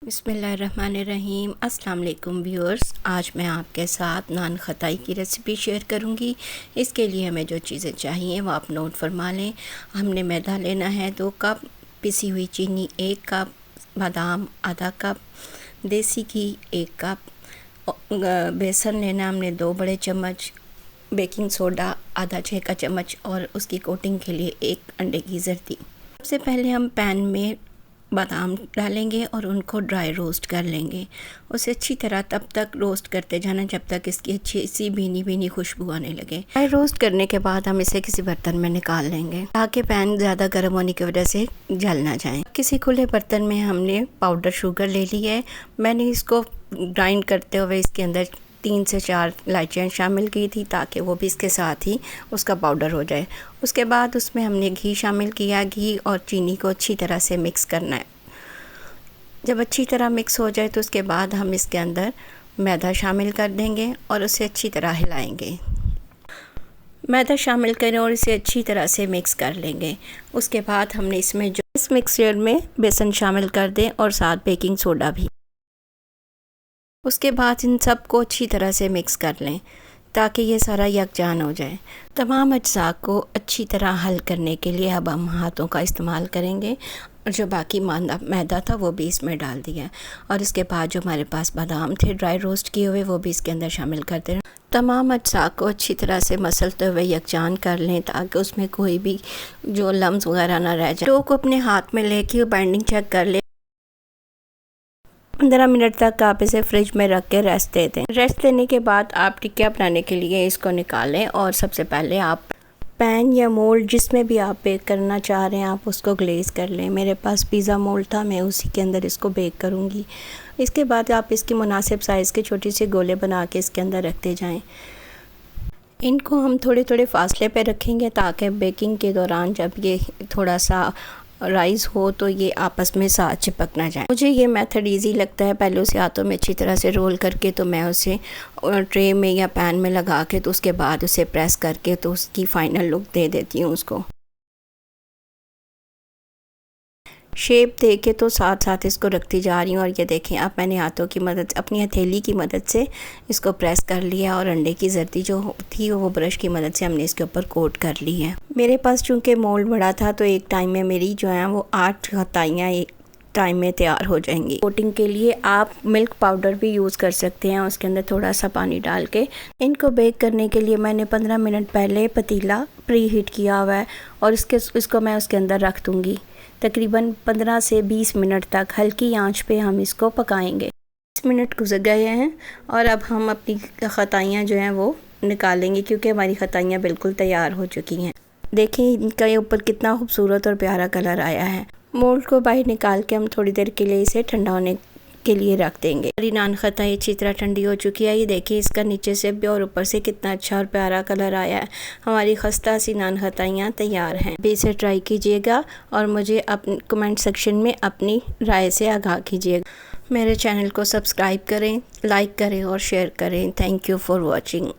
बिस्मिल्लाहिर्रहमानिर्रहीम। अस्सलाम वालेकुम व्यूअर्स, आज मैं आपके साथ नान खताई की रेसिपी शेयर करूंगी। इसके लिए हमें जो चीज़ें चाहिए वो आप नोट फरमा लें। हमने मैदा लेना है 2 कप, पिसी हुई चीनी 1 कप, बादाम आधा कप, देसी घी 1 कप, बेसन लेना हमने 2 बड़े चम्मच, बेकिंग सोडा आधा चाय का चम्मच और उसकी कोटिंग के लिए 1 अंडे की जर्दी। सबसे पहले हम पैन में बादाम डालेंगे और उनको ड्राई रोस्ट कर लेंगे। उसे अच्छी तरह तब तक रोस्ट करते जाना जब तक इसकी अच्छी सी भीनी भीनी खुशबू आने लगे। ड्राई रोस्ट करने के बाद हम इसे किसी बर्तन में निकाल लेंगे ताकि पैन ज़्यादा गर्म होने की वजह से जल ना जाए। किसी खुले बर्तन में हमने पाउडर शुगर ले ली है। मैंने इसको ग्राइंड करते हुए इसके अंदर 3 से 4 इलायचियाँ शामिल की थी ताकि वो भी इसके साथ ही उसका पाउडर हो जाए। उसके बाद उसमें हमने घी शामिल किया। घी और चीनी को अच्छी तरह से मिक्स करना है। जब अच्छी तरह मिक्स हो जाए तो उसके बाद हम इसके अंदर मैदा शामिल कर देंगे और उसे अच्छी तरह हिलाएंगे। मैदा शामिल करें और इसे अच्छी तरह से मिक्स कर लेंगे। उसके बाद हमने इसमें जो इस मिक्सचर में बेसन शामिल कर दें और साथ बेकिंग सोडा भी। उसके बाद इन सब को अच्छी तरह से मिक्स कर लें ताकि ये सारा यकजान हो जाए। तमाम अज्जा को अच्छी तरह हल करने के लिए अब हम हाथों का इस्तेमाल करेंगे और जो बाकी मैदा था वो भी इसमें डाल दिया और इसके बाद जो हमारे पास बादाम थे ड्राई रोस्ट किए हुए वो भी इसके अंदर शामिल कर दें। तमाम अज्जा को अच्छी तरह से मसलते हुए यकजान कर लें ताकि उसमें कोई भी जो लम्स वगैरह ना रह जाए। डो को अपने हाथ में लेके बाइंडिंग चेक कर लें। 15 मिनट तक आप इसे फ्रिज में रख के रेस्ट दे दें। रेस्ट देने के बाद आप टिक्कियाँ बनाने के लिए इसको निकालें और सबसे पहले आप पैन या मोल्ड जिसमें भी आप बेक करना चाह रहे हैं आप उसको ग्लेज़ कर लें। मेरे पास पिज़्ज़ा मोल्ड था, मैं उसी के अंदर इसको बेक करूँगी। इसके बाद आप इसकी मुनासिब साइज़ के छोटी सी गोले बना के इसके अंदर रखते जाएँ। इनको हम थोड़े थोड़े फासले पे रखेंगे ताकि बेकिंग के दौरान जब ये थोड़ा सा राइस हो तो ये आपस में साथ चिपक ना जाए। मुझे ये मेथड इजी लगता है। पहले उसे हाथों में अच्छी तरह से रोल करके तो मैं उसे ट्रे में या पैन में लगा के तो उसके बाद उसे प्रेस करके तो उसकी फ़ाइनल लुक दे देती हूँ। उसको शेप दे के तो साथ साथ इसको रखती जा रही हूँ और ये देखें अब मैंने हाथों की मदद अपनी हथेली की मदद से इसको प्रेस कर लिया और अंडे की जर्दी जो थी वो ब्रश की मदद से हमने इसके ऊपर कोट कर ली है। मेरे पास चूँकि मोल्ड बड़ा था तो एक टाइम में मेरी जो है वो 8 खताइयाँ एक टाइम में तैयार हो जाएंगी। कोटिंग के लिए आप मिल्क पाउडर भी यूज़ कर सकते हैं, उसके अंदर थोड़ा सा पानी डाल के। इनको बेक करने के लिए मैंने 15 मिनट पहले पतीला प्री हीट किया हुआ है और इसको मैं उसके अंदर रख दूँगी। तकरीबन 15 से 20 मिनट तक हल्की आंच पे हम इसको पकाएंगे। 20 मिनट गुजर गए हैं और अब हम अपनी खताइयाँ जो हैं वो निकालेंगे क्योंकि हमारी खताइयाँ बिल्कुल तैयार हो चुकी हैं। देखें इनका ऊपर कितना खूबसूरत और प्यारा कलर आया है। मोल्ड को बाहर निकाल के हम थोड़ी देर के लिए इसे ठंडा होने के लिए रख देंगे। हमारी नान खताई अच्छी तरह ठंडी हो चुकी है। ये देखिए इसका नीचे से भी और ऊपर से कितना अच्छा और प्यारा कलर आया है। हमारी खस्ता सी नान खताइयाँ तैयार हैं। भी इसे ट्राई कीजिएगा और मुझे अपने कमेंट सेक्शन में अपनी राय से आगाह कीजिएगा। मेरे चैनल को सब्सक्राइब करें, लाइक करें और शेयर करें। Thank you for watching.